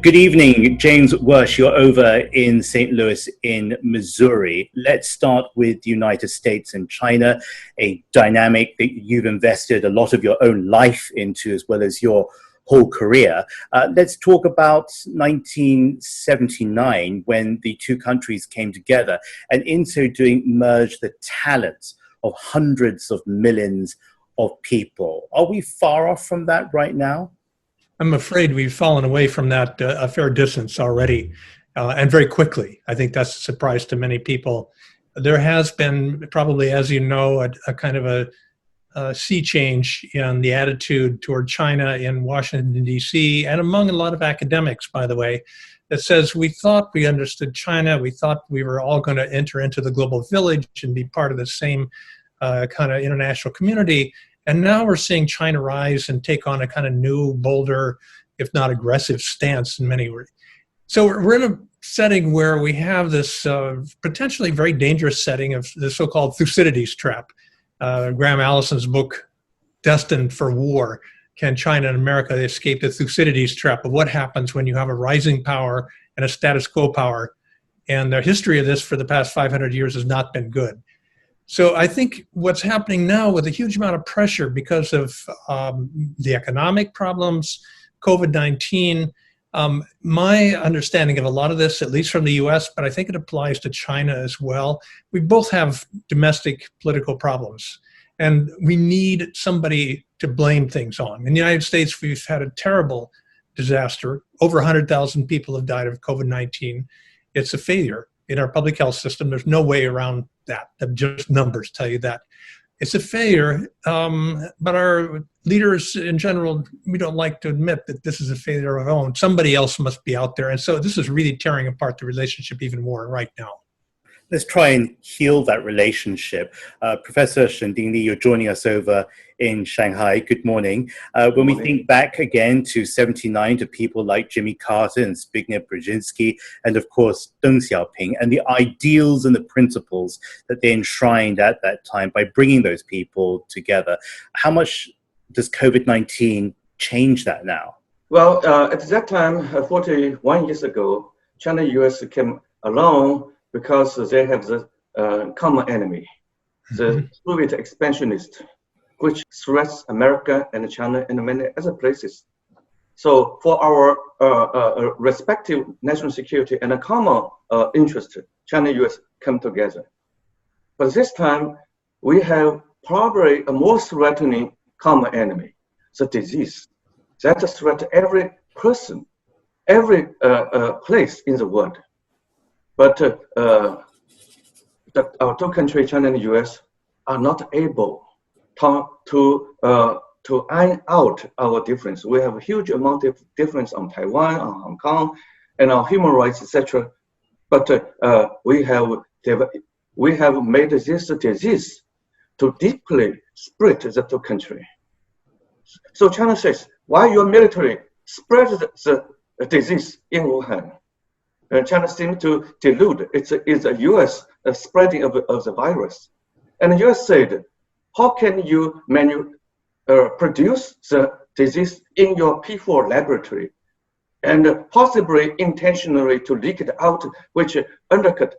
Good evening, James WERTSCH. You're over in St. Louis in Missouri. Let's start with the United States and China, a dynamic that you've invested a lot of your own life into as well as your whole career. Let's talk about 1979 when the two countries came together and in so doing merged the talents of hundreds of millions of people. Are we far off from that right now? I'm afraid we've fallen away from that a fair distance already, and very quickly. I think that's a surprise to many people. There has been probably, as you know, a kind of a sea change in the attitude toward China in Washington, D.C., and among a lot of academics, by the way, that says we thought we understood China, we thought we were all going to enter into the global village and be part of the same kind of international community. And now we're seeing China rise and take on a kind of new, bolder, if not aggressive stance in many ways. So we're in a setting where we have this potentially very dangerous setting of the so-called Thucydides trap. Graham Allison's book, Destined for War, Can China and America Escape the Thucydides Trap, of what happens when you have a rising power and a status quo power. And the history of this for the past 500 years has not been good. So I think what's happening now with a huge amount of pressure because of the economic problems, COVID-19, my understanding of a lot of this, at least from the US, but I think it applies to China as well, we both have domestic political problems. And we need somebody to blame things on. In the United States, we've had a terrible disaster. Over 100,000 people have died of COVID-19. It's a failure in our public health system. There's no way around that. Just numbers tell you that. It's a failure, but our leaders in general, we don't like to admit that this is a failure of our own. Somebody else must be out there. And so this is really tearing apart the relationship even more right now. Let's try and heal that relationship. Professor SHEN DINGLI, you're joining us over in Shanghai. Good morning. When we think back again to 79, to people like Jimmy Carter and Zbigniew Brzezinski, and of course Deng Xiaoping, and the ideals and the principles that they enshrined at that time by bringing those people together, how much does COVID-19 change that now? Well, at that time, 41 years ago, China and US came along because they have the common enemy, the Soviet expansionist, which threats America and China and many other places. So for our respective national security and a common interest, China and US come together. But this time, we have probably a more threatening common enemy, the disease. That threats every person, every place in the world. But our two countries, China and the US, are not able to iron out our difference. We have a huge amount of difference on Taiwan, on Hong Kong, and on human rights, etc. But we have made this disease to deeply split the two countries. So China says, why your military spread the disease in Wuhan? China seems to delude it's a U.S. Spreading of the virus. And the U.S. said, how can you produce the disease in your P4 laboratory and possibly intentionally to leak it out, which undercut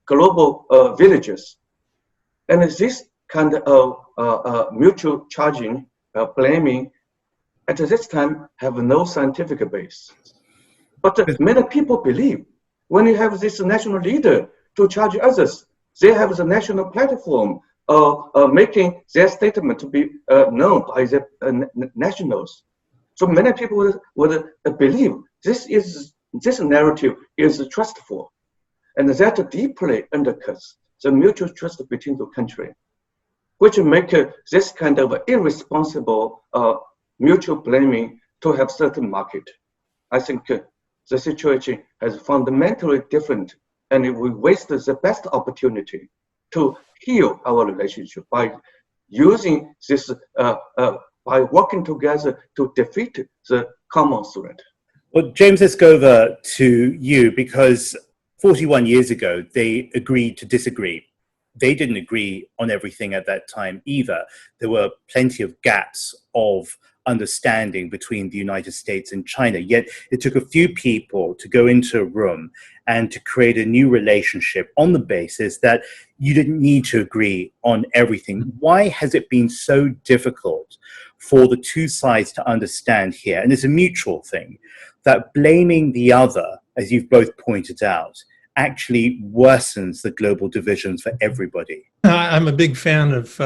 global villages? And this kind of mutual charging, blaming, at this time have no scientific base. But many people believe when you have this national leader to charge others, they have the national platform making their statement to be known by the nationals. So many people would believe this narrative is trustful, and that deeply undercuts the mutual trust between the countries, which make this kind of irresponsible mutual blaming to have certain market. I think the situation is fundamentally different, and we wasted the best opportunity to heal our relationship by using this, by working together to defeat the common threat. Well, James, let's go over to you, because 41 years ago, they agreed to disagree. They didn't agree on everything at that time either. There were plenty of gaps of understanding between the United States and China. Yet it took a few people to go into a room and to create a new relationship on the basis that you didn't need to agree on everything. Why has it been so difficult for the two sides to understand here? And it's a mutual thing, that blaming the other, as you've both pointed out, actually worsens the global divisions for everybody. I'm a big fan of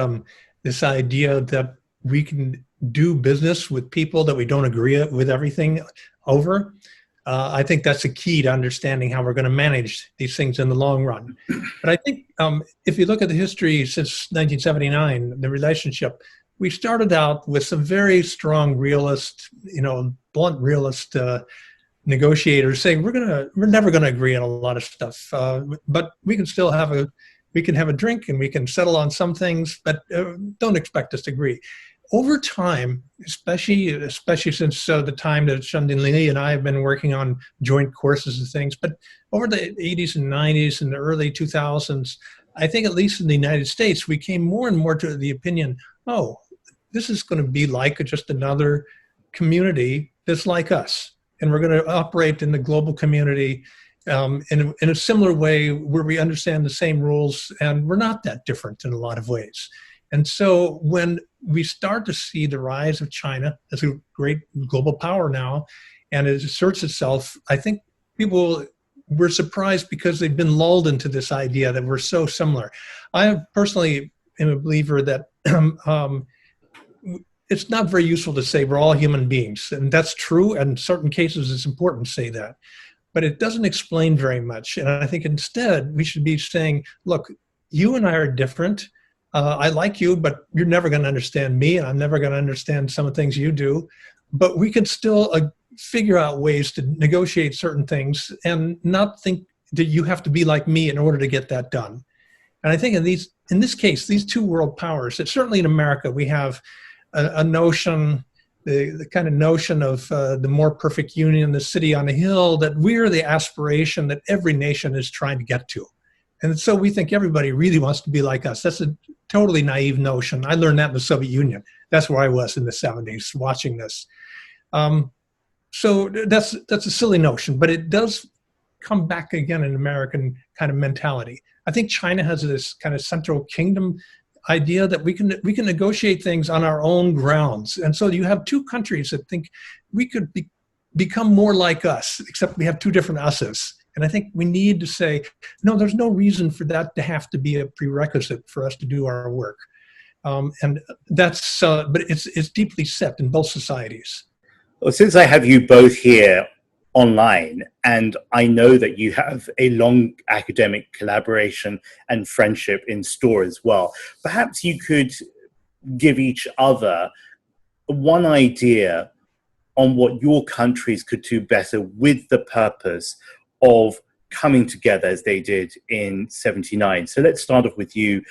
this idea that we can do business with people that we don't agree with everything over. I think that's the key to understanding how we're going to manage these things in the long run. But I think if you look at the history since 1979, the relationship, we started out with some very strong realist, blunt realist negotiators saying we're never going to agree on a lot of stuff, but we can still have a drink and we can settle on some things, but don't expect us to agree. Over time, especially since the time that DINGLI and I have been working on joint courses and things, but over the 80s and 90s and the early 2000s, I think at least in the United States, we came more and more to the opinion, oh, this is going to be like just another community that's like us. And we're going to operate in the global community in a similar way where we understand the same rules, and we're not that different in a lot of ways. And so when we start to see the rise of China as a great global power now, and it asserts itself, I think people were surprised because they've been lulled into this idea that we're so similar. I personally am a believer that it's not very useful to say we're all human beings, and that's true. And in certain cases, it's important to say that, but it doesn't explain very much. And I think instead we should be saying, look, you and I are different. I like you, but you're never going to understand me, and I'm never going to understand some of the things you do. But we can still figure out ways to negotiate certain things and not think that you have to be like me in order to get that done. And I think in this case, these two world powers, certainly in America, we have a notion, the kind of notion of the more perfect union, the city on a hill, that we're the aspiration that every nation is trying to get to. And so we think everybody really wants to be like us. That's a totally naive notion. I learned that in the Soviet Union. That's where I was in the 70s watching this. So that's a silly notion, but it does come back again in American kind of mentality. I think China has this kind of central kingdom idea that we can negotiate things on our own grounds. And so you have two countries that think we could become more like us, except we have two different us's. And I think we need to say, no, there's no reason for that to have to be a prerequisite for us to do our work. And that's, but it's deeply set in both societies. Well, since I have you both here online, and I know that you have a long academic collaboration and friendship in store as well, perhaps you could give each other one idea on what your countries could do better with the purpose of coming together as they did in '79. So let's start off with you,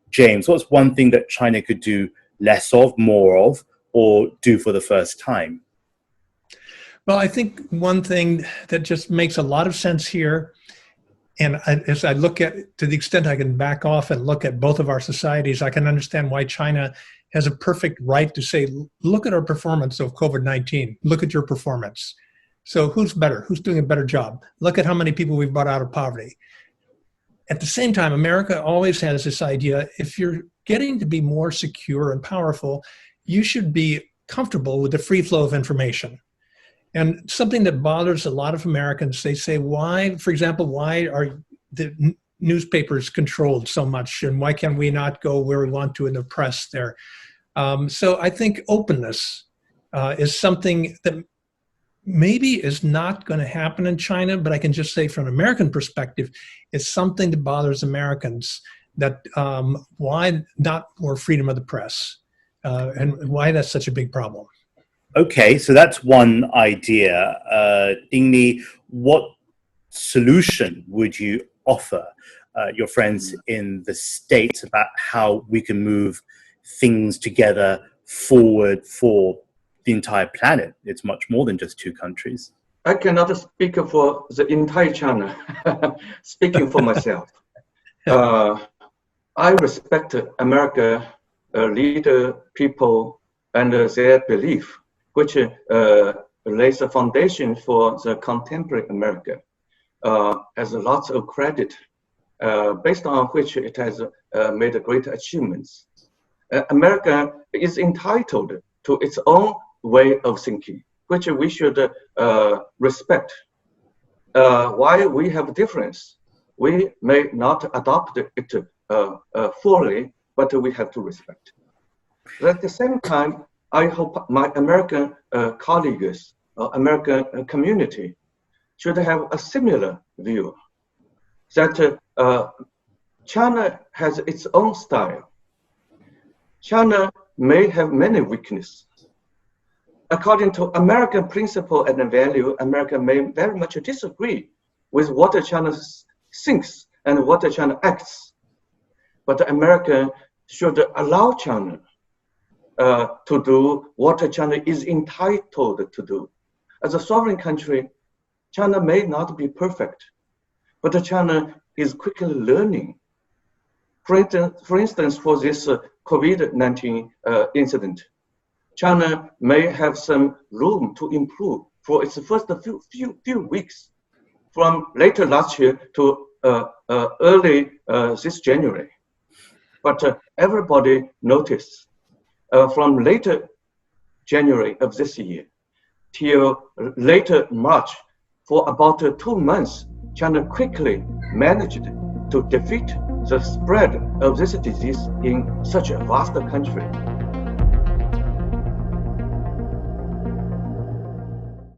James. What's one thing that China could do less of, more of, or do for the first time? Well, I think one thing that just makes a lot of sense here, and as I look at, to the extent I can back off and look at both of our societies, I can understand why China has a perfect right to say, look at our performance of COVID-19, look at your performance. So who's better? Who's doing a better job? Look at how many people we've brought out of poverty. At the same time, America always has this idea, if you're getting to be more secure and powerful, you should be comfortable with the free flow of information. And something that bothers a lot of Americans, they say, why, for example, why are the newspapers controlled so much, and why can we not go where we want to in the press there? So I think openness is something that maybe is not going to happen in China, but I can just say from an American perspective, it's something that bothers Americans, that why not more freedom of the press, and why that's such a big problem. Okay, so that's one idea. DINGLI, what solution would you offer your friends in the States about how we can move things together forward for the entire planet? It's much more than just two countries. I cannot speak for the entire China. Speaking for myself, I respect America, leader, people, and their belief. which lays the foundation for the contemporary America, has lots of credit, based on which it has made great achievements. America is entitled to its own way of thinking, which we should respect. While we have difference, we may not adopt it fully, but we have to respect. At the same time, I hope my American colleagues, American community, should have a similar view, that China has its own style. China may have many weaknesses. According to American principle and value, America may very much disagree with what China thinks and what China acts. But America should allow China to do what China is entitled to do. As a sovereign country, China may not be perfect, but China is quickly learning. For instance, for this COVID-19 incident, China may have some room to improve for its first few weeks, from later last year to early this January. But everybody noticed from later January of this year till later March, for about 2 months, China quickly managed to defeat the spread of this disease in such a vast country.